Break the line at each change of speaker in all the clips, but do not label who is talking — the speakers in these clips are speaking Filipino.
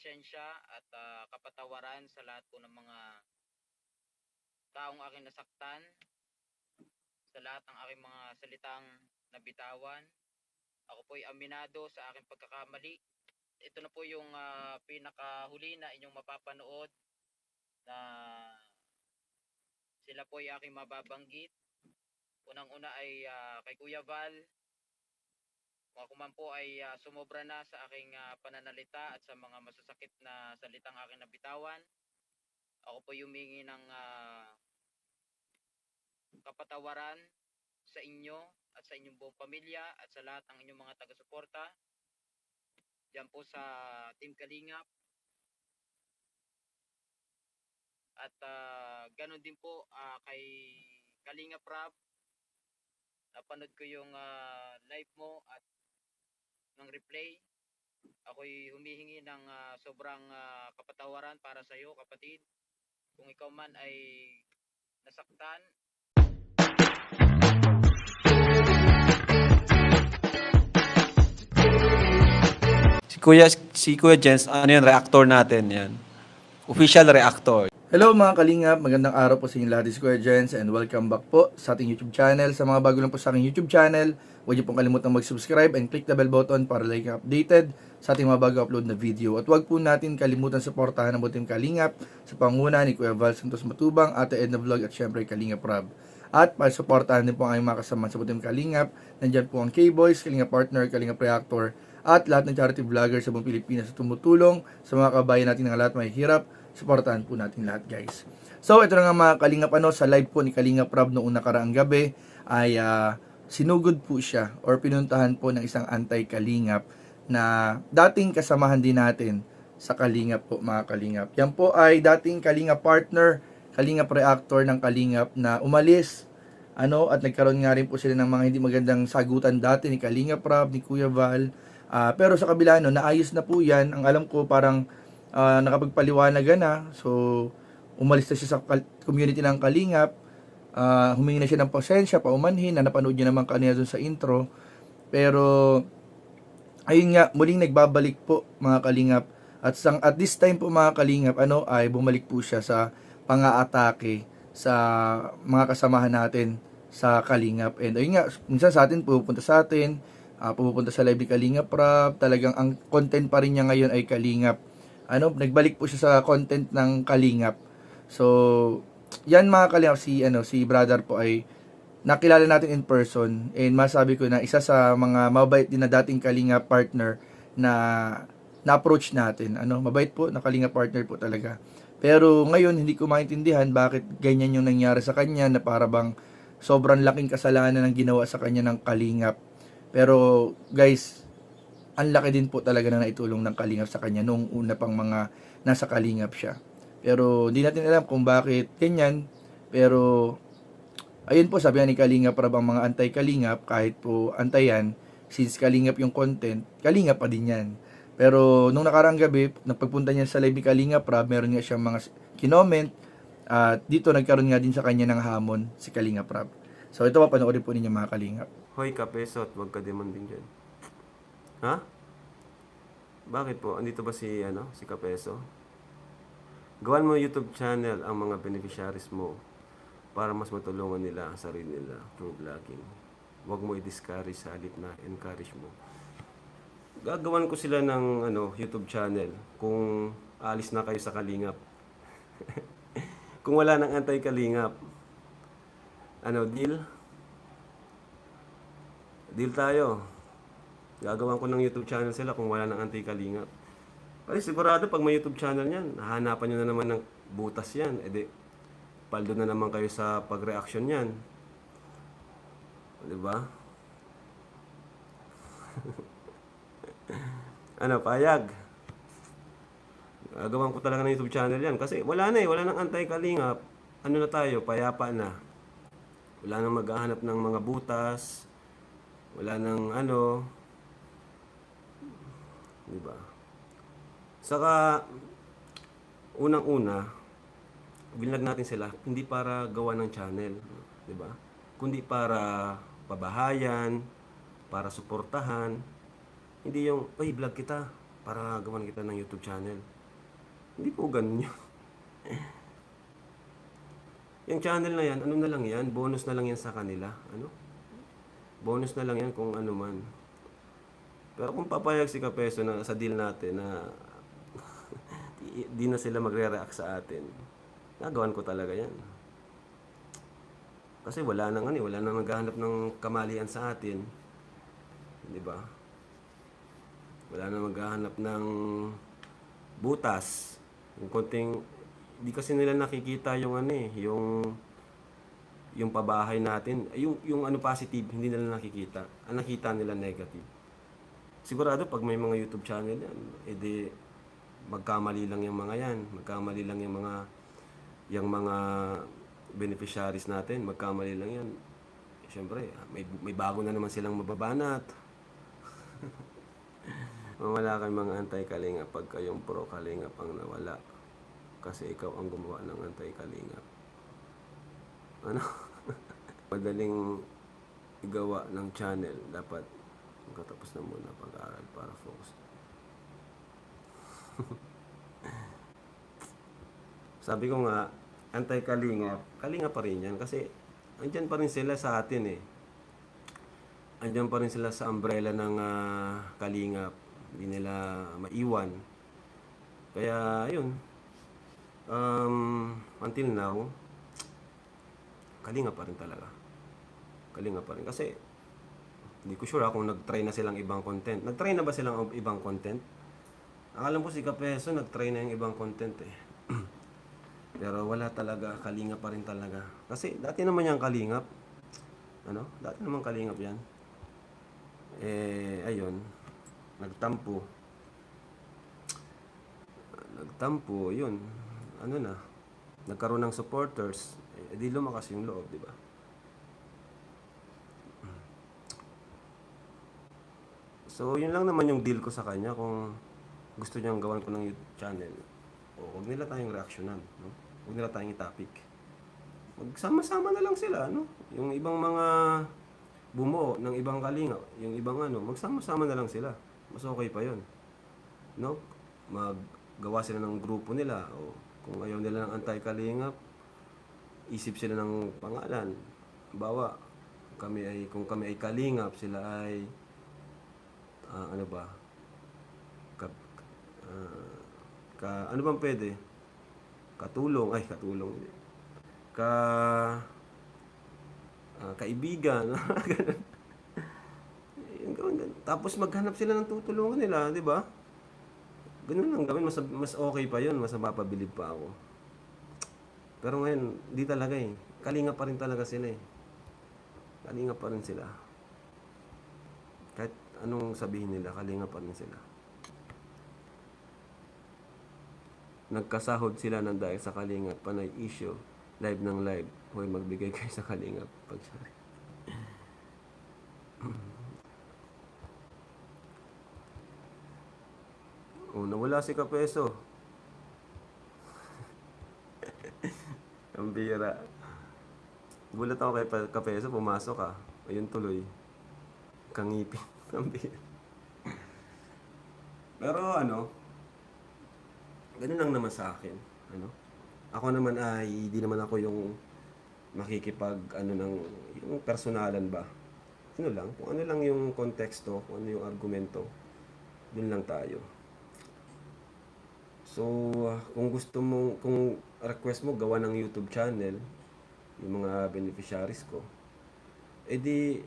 pasensya at kapatawaran sa lahat po ng mga taong aking nasaktan, sa lahat ng aking mga salitang nabitawan. Ako po'y aminado sa aking pagkakamali. Ito na po yung pinakahuli na inyong mapapanood na sila po ay aking mababanggit. Unang-una ay kay Kuya Val. Kung ako man po ay sumobra na sa aking pananalita at sa mga masasakit na salitang aking nabitawan, ako po humingi ng kapatawaran sa inyo at sa inyong buong pamilya at sa lahat ng inyong mga taga-suporta diyan po sa Team Kalingap. At ganun din po kay Kalingap Rob. Napanood ko yung live mo at ng replay. Ako'y humihingi ng sobrang kapatawaran para sa iyo, kapatid. Kung ikaw man ay nasaktan.
Si Kuya Jens, ano yan, reactor natin yan. Official reactor.
Hello mga kalingap, magandang araw po sa inyo lahat. This is Kuya Jens and welcome back po sa ating YouTube channel. Sa mga bago lang po sa aking YouTube channel, huwag niyo pong kalimutang mag-subscribe and click the bell button para like updated sa ating mga bago upload na video. At huwag po natin kalimutan suportahan ang Team Kalingap sa panguna ni Kuya Val Santos Matubang, Ate Edna Vlog at syempre Kalingap Rob. At para suportahan din po ang aming mga kasama sa Team Kalingap. Nandyan po ang K-Boys, Kalingap Partner, Kalingap Reactor at lahat ng charity vloggers sa buong Pilipinas na tumutulong sa mga kabayan natin ng lahat may hirap. Suportahan po natin lahat, guys. So, ito na nga mga Kalingap, sa live po ni Kalingap Rob noong nakaraang gabi ay sinugod po siya or pinuntahan po ng isang anti-Kalingap na dating kasamahan din natin sa Kalingap po, mga Kalingap. Yan po ay dating Kalingap partner, Kalingap reactor ng Kalingap na umalis at nagkaroon nga rin po sila ng mga hindi magandang sagutan dati ni Kalingap Rob, ni Kuya Val. Pero sa kabila naayos na po yan. Ang alam ko parang nakapagpaliwanagan na. So, umalis na siya sa community ng Kalingap. Humingi na siya ng pasensya, paumanhin, na napanood niyo naman kanina dun sa intro. Pero, ayun nga, muling nagbabalik po mga Kalingap. At this time po mga Kalingap, ay bumalik po siya sa pang-aatake sa mga kasamahan natin sa Kalingap. And ayun nga, minsan sa atin, pupunta sa live ni Kalingap Rob. Talagang ang content pa rin niya ngayon ay Kalingap. Nagbalik po siya sa content ng Kalingap. So, yan mga Kalingap, si brother po ay nakilala natin in person, and masabi ko na isa sa mga mabait din na dating Kalingap partner na na-approach natin. Mabait po, na Kalingap partner po talaga. Pero ngayon, hindi ko maintindihan bakit ganyan yung nangyari sa kanya, na para bang sobrang laking kasalanan ng ginawa sa kanya ng Kalingap. Pero guys, ang laki din po talaga na naitulong ng Kalingap sa kanya nung una pang mga nasa Kalingap siya. Pero hindi natin alam kung bakit ganyan. Pero ayun po, sabi ni Kalingap Rob, ang mga anti-Kalingap, kahit po antayan, since Kalingap yung content, Kalingap pa din yan. Pero nung nakaraang gabi, napagpunta niya sa live ni Kalingap Rob, meron nga siyang mga kinoment, at dito nagkaroon nga din sa kanya ng hamon si Kalingap Rob. So ito, papanoorin po ninyo mga Kalingap.
Hoy Kapeso, at huwag ka demanding dyan. Ha? Bakit po? Andito ba si Kapeso? Gawan mo YouTube channel ang mga beneficiaries mo para mas matulungan nila ang sarili nila through vlogging. Huwag mo i-discourage sa halip na encourage mo. Gagawan ko sila ng YouTube channel kung alis na kayo sa Kalingap. Kung wala nang anti-Kalingap. Deal? Deal tayo. Gagawan ko ng YouTube channel sila kung wala nang anti-Kalingap. Ay, sigurado pag may YouTube channel niyan, hahanapan nyo na naman ng butas yan. E di, paldo na naman kayo sa pag-reaction niyan. Diba? Payag. Gagawan ko talaga ng YouTube channel yan. Kasi wala nang anti-Kalingap. Na tayo, payapa na. Wala nang maghahanap ng mga butas. Wala nang diba? Saka, unang-una, binlag natin sila, hindi para gawa ng channel, diba? Kundi para pabahayan, para suportahan. Hindi yung, vlog kita, para gawan kita ng YouTube channel. Hindi po ganun yun. Yung channel na yan, ano na lang yan, bonus na lang yan sa kanila. Ano? Bonus na lang yan kung ano man. Pero kung papayag si Kapeso na sa deal natin na di na sila magre-react sa atin, nagawan ko talaga yan. Kasi wala nang wala nang naghahanap ng kamalian sa atin. 'Di ba? Wala nang maghahanap ng butas. Yung konting di kasi nila nakikita yung yung pabahay natin, yung ano positive, hindi nila nakikita. Ang nakita nila negative. Sigurado pag may mga YouTube channel yan, edi magkamali lang yung mga yan, magkamali lang yung mga beneficiaries natin, magkamali lang yan. Siyempre, may bago na naman silang mababanat. Wala kang mga anti-kalingap pag kayong pro-kalingap ang nawala. Kasi ikaw ang gumawa ng anti-kalingap. Ano? Madaling igawa ng channel. Dapat magkatapos na muna pag-aaral para focus. Sabi ko nga, anti-kalingap, kalingap pa rin yan. Kasi andyan pa rin sila sa atin eh. Andyan pa rin sila sa umbrella ng kalingap. Hindi nila maiwan. Kaya, yun. Until now, kalingap pa rin talaga. Kalingap pa rin. Kasi, hindi ko sure kung nag-try na silang ibang content. Nag-try na ba silang ibang content? Ang alam ko si Kapeso, nag-try na yung ibang content eh. Pero wala talaga, kalingap pa rin talaga. Kasi dati naman yung kalingap. Ano? Dati naman kalingap yan. Ayun. Nagtampo. Nagtampo, yun. Ano na? Nagkaroon ng supporters. Di lumakas yung loob, di ba? So, yun lang naman yung deal ko sa kanya kung gusto niyang gawan ko ng YouTube channel. O, huwag nila tayong reaksyonan, no? Huwag nila tayong i-topic. Magsama-sama na lang sila, no? Yung ibang mga bumuo ng ibang kalinga, yung ibang magsama-sama na lang sila. Mas okay pa yun. No? Maggawa sila ng grupo nila. O kung ayaw nila ng anti-kalingap, isip sila ng pangalan. Bawa, kung kami ay kalingap, sila ay ano ba? Ano bang pwede? Katulong. Kaibigan. Ganun. Yung gawin. Tapos maghanap sila ng tutulungan nila, di ba? Ganun lang gawin. Mas okay pa yun. Mas mapabilib pa ako. Pero ngayon, di talaga eh. Kalinga pa rin talaga sila eh. Kalinga pa rin sila. Kahit anong sabihin nila, kalinga pa rin sila. Nagkasahod sila ng dahil sa kalingap, panay issue, live ng live. Hoy, magbigay kayo sa kalingap. Pag-sorry. Nawala si Kapeso. Ang bira. Gulat ako kay Kapeso, pumasok ka. Ayun tuloy. Kangipin. Ang bira. Pero ganun lang naman sa akin. Ako naman ay, hindi naman ako yung makikipag, yung personalan ba. Lang, kung ano lang yung konteksto, kung ano yung argumento, dun lang tayo. So, kung request mo, gawa ng YouTube channel, yung mga beneficiaries ko, edi,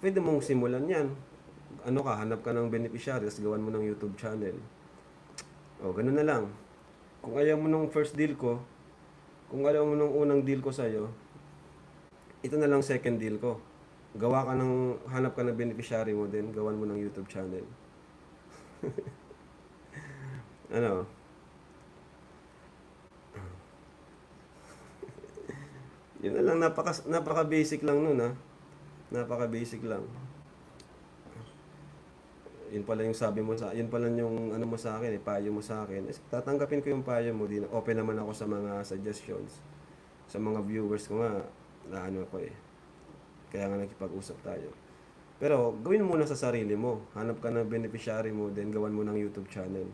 pwede mong simulan yan. Hanap ka ng beneficiaries, gawan mo ng YouTube channel. O, ganun na lang. Kung ayaw mo nung first deal ko, kung ayaw mo nung unang deal ko sa'yo, ito na lang second deal ko. Hanap ka ng beneficiary mo din, gawan mo ng YouTube channel. Yun na lang, napaka-basic lang nun Napaka-basic lang. Yun pala yung sabi mo yun pala yung mo sa akin, payo mo sa akin. Tatanggapin ko yung payo mo, open naman ako sa mga suggestions. Sa mga viewers ko nga, ako eh. Kaya nga nakipag-usap tayo. Pero gawin mo muna sa sarili mo. Hanap ka ng beneficiary mo, then gawan mo ng YouTube channel.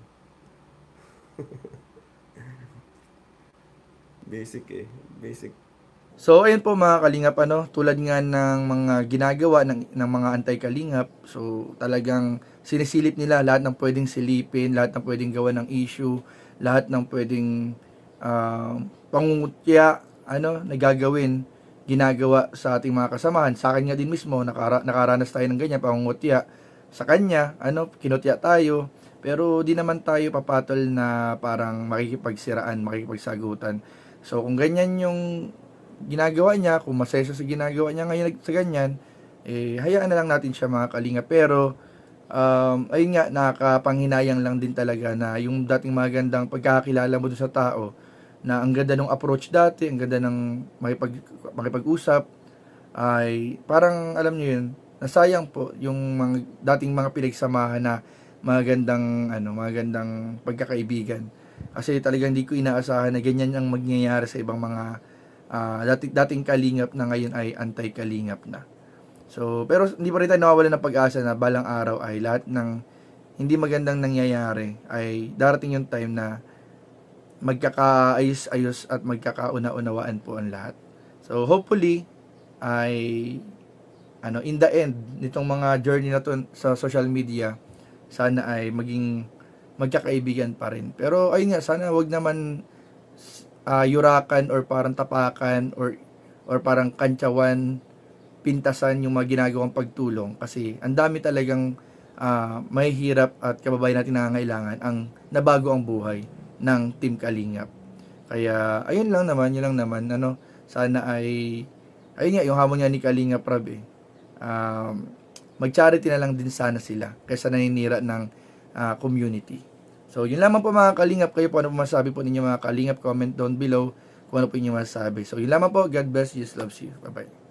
Basic eh. Basic.
So, ayun po mga kalingap, tulad nga ng mga ginagawa ng mga anti-kalingap, so talagang sinisilip nila lahat ng pwedeng silipin, lahat ng pwedeng gawa ng issue, lahat ng pwedeng pangungutya, nagagawin, ginagawa sa ating mga kasamahan. Sa akin nga din mismo, nakaranas tayo ng ganyan, pangungutya. Sa kanya, kinutya tayo, pero di naman tayo papatol na parang makikipagsiraan, makikipagsagutan. So, kung ganyan yung ginagawa niya, kung masaya siya sa ginagawa niya ngayon sa ganyan, hayaan na lang natin siya mga kalinga. Pero, ayun nga, nakapanghinayang lang din talaga na yung dating magandang pagkakakilala mo dun sa tao, na ang ganda ng approach dati, ang ganda ng makipag-usap, ay parang, alam niyo yun, nasayang po yung mga dating mga pinagsamahan na magandang pagkakaibigan. Kasi talagang hindi ko inaasahan na ganyan ang mangyayari sa ibang mga dating kalingap na ngayon ay anti-kalingap na. So, pero hindi pa rin tayo nawawalan ng pag-asa na balang araw ay lahat ng hindi magandang nangyayari ay darating yung time na magkakaayos-ayos at magkakauna-unawaan po ang lahat. So, hopefully, ay in the end, nitong mga journey na to sa social media, sana ay maging magkakaibigan pa rin. Pero, ayun nga, sana wag naman yurakan or parang tapakan or parang kantsawan, pintasan yung mga ginagawang pagtulong kasi ang dami talagang mahihirap at kababayan natin nangangailangan ang nabago ang buhay ng Team Kalingap. Kaya ayun lang naman, sana ay ayun nga yung hamon nga ni Kalingap Rab mag-charity na lang din sana sila kaysa naninira ng community. So, yun lamang po mga kalingap. Kayo po ano po masasabi po ninyo mga kalingap. Comment down below kung ano po inyo masasabi. So, yun lamang po. God bless you. Loves you. Bye-bye.